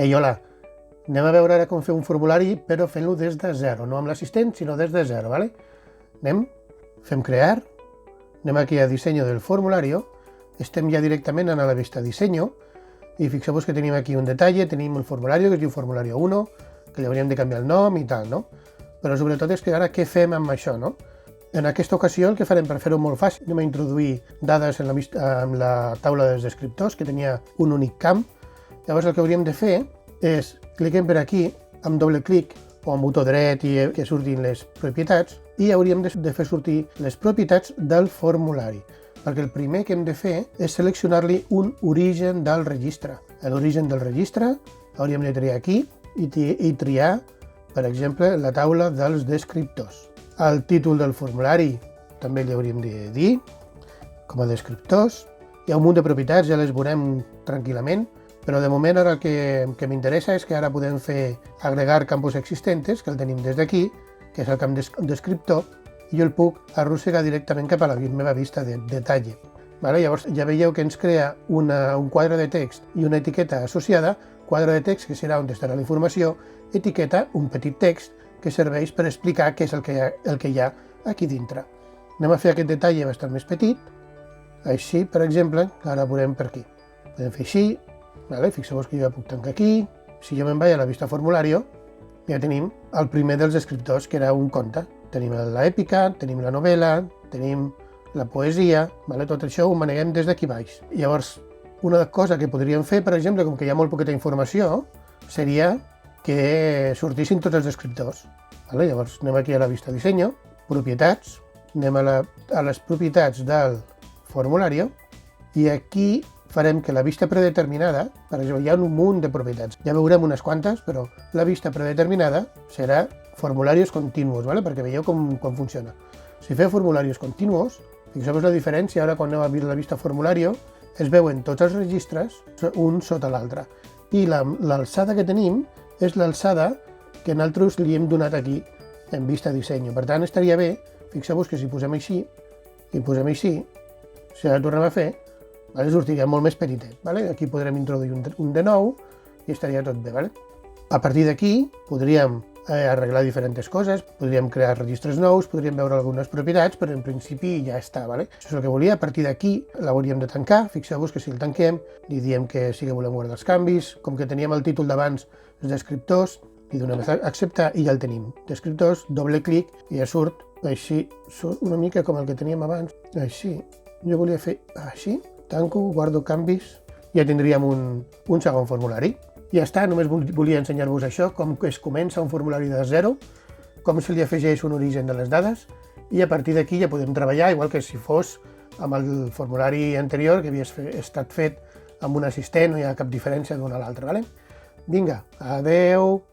Ei, hola, anem a veure ara com fer un formulari, però fent-lo des de zero, no amb l'assistent, sinó des de zero, ¿vale? Anem, fem crear, anem aquí a diseño del formulario, estem ja directament a la vista diseño, i fixeu-vos que tenim aquí un detall, tenim el formulario, que es diu formulario 1, que li hauríem de canviar el nom i tal, no? Però sobretot és que ara què fem amb això, no? En aquesta ocasió el que farem per fer-ho molt fàcil, anem a introduir dades en la taula dels descriptors, que tenia un únic camp. Llavors el que hauríem de fer és, cliquem per aquí, amb doble clic o amb botó dret i que surtin les propietats, i hauríem de fer sortir les propietats del formulari, perquè el primer que hem de fer és seleccionar-li un origen del registre. L'origen del registre hauríem de triar aquí i triar, per exemple, la taula dels descriptors. El títol del formulari també li hauríem de dir, com a descriptors. Hi ha un munt de propietats, ja les veurem tranquil·lament, però de moment ara el que m'interessa és que ara podem fer agregar campos existentes, que el tenim des d'aquí, que és el camp descriptor, i jo el puc arrossegar directament cap a la meva vista de detall. Llavors ja veieu que ens crea un quadre de text i una etiqueta associada, quadre de text que serà on estarà la informació, etiqueta un petit text que serveix per explicar què és el que hi ha aquí dintre. Anem a fer aquest detall bastant més petit, així, per exemple, que ara veurem per aquí. Podem fer així, fixeu-vos que jo ja puc tancar aquí. Si jo me'n vaig a la vista formulario, ja tenim el primer dels escriptors, que era un conte. Tenim l'èpica, tenim la novel·la, tenim la poesia, tot això ho maneguem des d'aquí baix. Llavors, una cosa que podríem fer, per exemple, com que hi ha molt poqueta informació, seria que sortissin tots els descriptors. Llavors anem aquí a la vista diseño, propietats, anem a les propietats del formulario i aquí farem que la vista predeterminada, per exemple, hi ha un munt de propietats, ja veurem unes quantes, però la vista predeterminada serà formularios continuos, perquè veieu com funciona. Si feu formularios continuos, fixeu-vos la diferència, ara quan aneu a la vista formulario, es veuen tots els registres un sota l'altre. I l'alçada que tenim és l'alçada que nosaltres li hem donat aquí en vista disseny. Per tant, estaria bé, fixeu-vos que si posem així i posem així, si ara tornem a fer, sortiria molt més petitet. Aquí podrem introduir un de nou i estaria tot bé. A partir d'aquí podríem arreglar diferents coses, podríem crear registres nous, podríem veure algunes propietats, però en principi ja està. Això és el que volia. A partir d'aquí l'hauríem de tancar. Fixeu-vos que si el tanquem, li diem que sí que volem guardar els canvis. Com que teníem el títol d'abans, els descriptors, li donem a acceptar i ja el tenim. Descriptors, doble clic i ja surt així, surt una mica com el que teníem abans. Així. Jo volia fer així, tanco, guardo canvis, ja tindríem un segon formulari. Ja està, només volia ensenyar-vos això, com es comença un formulari de zero, com se li afegeix un origen de les dades, i a partir d'aquí ja podem treballar, igual que si fos amb el formulari anterior, que havia estat fet amb un assistent, no hi ha cap diferència d'un a l'altre. Vinga, adeu!